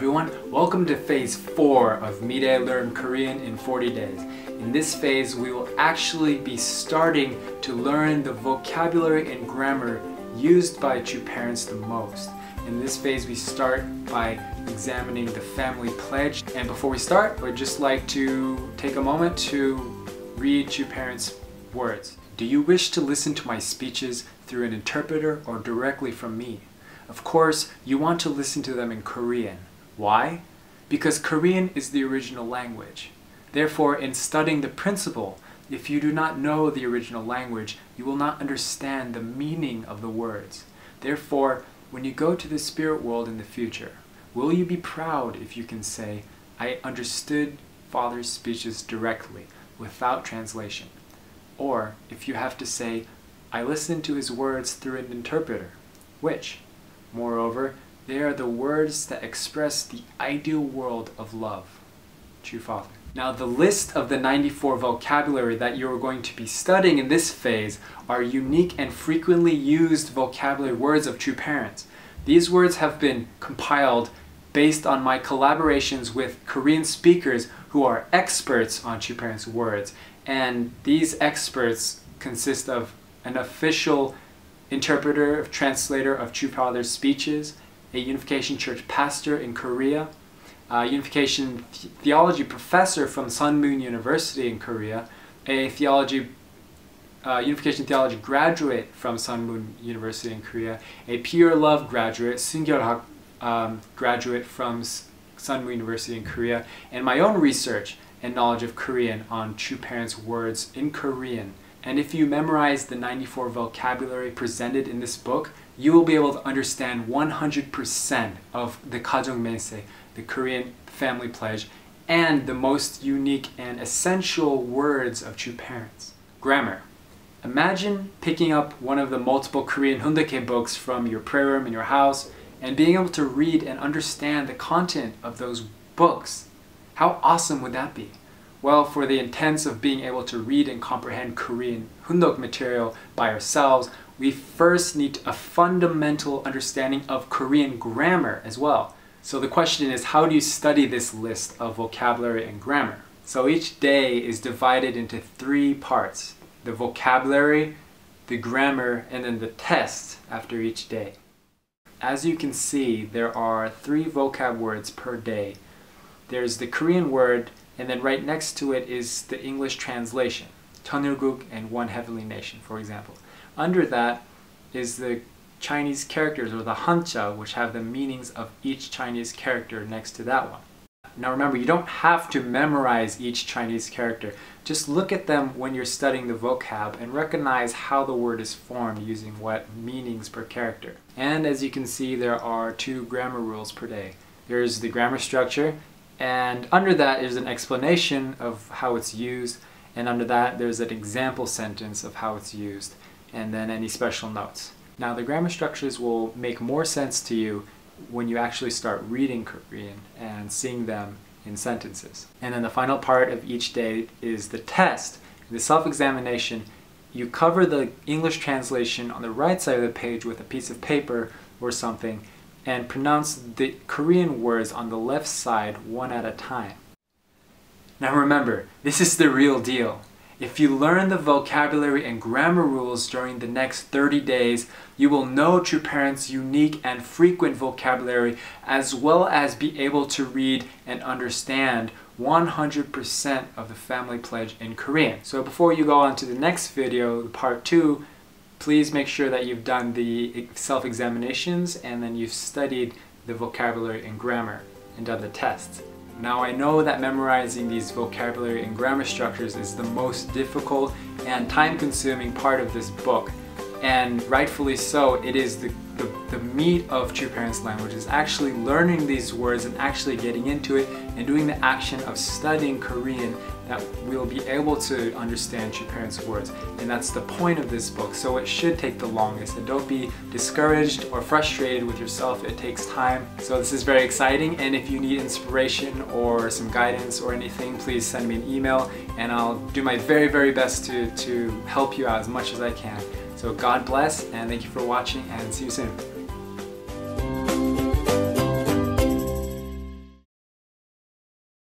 everyone, welcome to phase 4 of Midae Learn Korean in 40 days. In this phase, we will actually be starting to learn the vocabulary and grammar used by Chu parents the most. In this phase, we start by examining the family pledge. And before we start, I'd just like to take a moment to read Chu parents' words. Do you wish to listen to my speeches through an interpreter or directly from me? Of course, you want to listen to them in Korean. Why? Because Korean is the original language. Therefore, in studying the principle, if you do not know the original language, you will not understand the meaning of the words. Therefore, when you go to the spirit world in the future, will you be proud if you can say, I understood Father's speeches directly, without translation? Or if you have to say, I listened to his words through an interpreter. Which? Moreover, they are the words that express the ideal world of love. Chu Father. Now, the list of the 94 vocabulary that you are going to be studying in this phase are unique and frequently used vocabulary words of Chu parents. These words have been compiled based on my collaborations with Korean speakers who are experts on Chu parents' words. And these experts consist of an official interpreter, translator of Chu Father's speeches, a Unification Church pastor in Korea, a Unification Theology professor from Sunmoon University in Korea, a Unification Theology graduate from Sunmoon University in Korea, a Pure Love graduate, Sungyolhak graduate from Sunmoon University in Korea, and my own research and knowledge of Korean on Chu parents' words in Korean. And if you memorize the 94 vocabulary presented in this book, you will be able to understand 100% of the Kajong Mense, the Korean family pledge, and the most unique and essential words of Chu parents. Grammar. Imagine picking up one of the multiple Korean Hundake books from your prayer room in your house and being able to read and understand the content of those books. How awesome would that be? Well, for the intents of being able to read and comprehend Korean Hundok material by ourselves, we first need a fundamental understanding of Korean grammar as well. So the question is, how do you study this list of vocabulary and grammar? So each day is divided into 3 parts: the vocabulary, the grammar, and then the test after each day. As you can see, there are 3 vocab words per day. There's the Korean word, and then right next to it is the English translation, Cheonilguk and One Heavenly Nation, for example. Under that is the Chinese characters, or the Hanja, which have the meanings of each Chinese character next to that one. Now remember, you don't have to memorize each Chinese character. Just look at them when you're studying the vocab and recognize how the word is formed using what meanings per character. And as you can see, there are 2 grammar rules per day. There's the grammar structure, and under that is an explanation of how it's used, and under that there's an example sentence of how it's used, and then any special notes. Now the grammar structures will make more sense to you when you actually start reading Korean and seeing them in sentences. And then the final part of each day is the test. The self-examination. You cover the English translation on the right side of the page with a piece of paper or something, and pronounce the Korean words on the left side one at a time. Now remember, this is the real deal. If you learn the vocabulary and grammar rules during the next 30 days, you will know Chu parents' unique and frequent vocabulary, as well as be able to read and understand 100% of the family pledge in Korean. So before you go on to the next video, part 2, please make sure that you've done the self-examinations and then you've studied the vocabulary and grammar and done the tests. Now I know that memorizing these vocabulary and grammar structures is the most difficult and time-consuming part of this book, and rightfully so. It is the meat of Chu parents' language, is actually learning these words and actually getting into it and doing the action of studying Korean, that we'll be able to understand Chu parents' words. And that's the point of this book, so it should take the longest. And don't be discouraged or frustrated with yourself, it takes time. So this is very exciting, and if you need inspiration or some guidance or anything, please send me an email and I'll do my very, very best to help you out as much as I can. So God bless, and thank you for watching, and see you soon.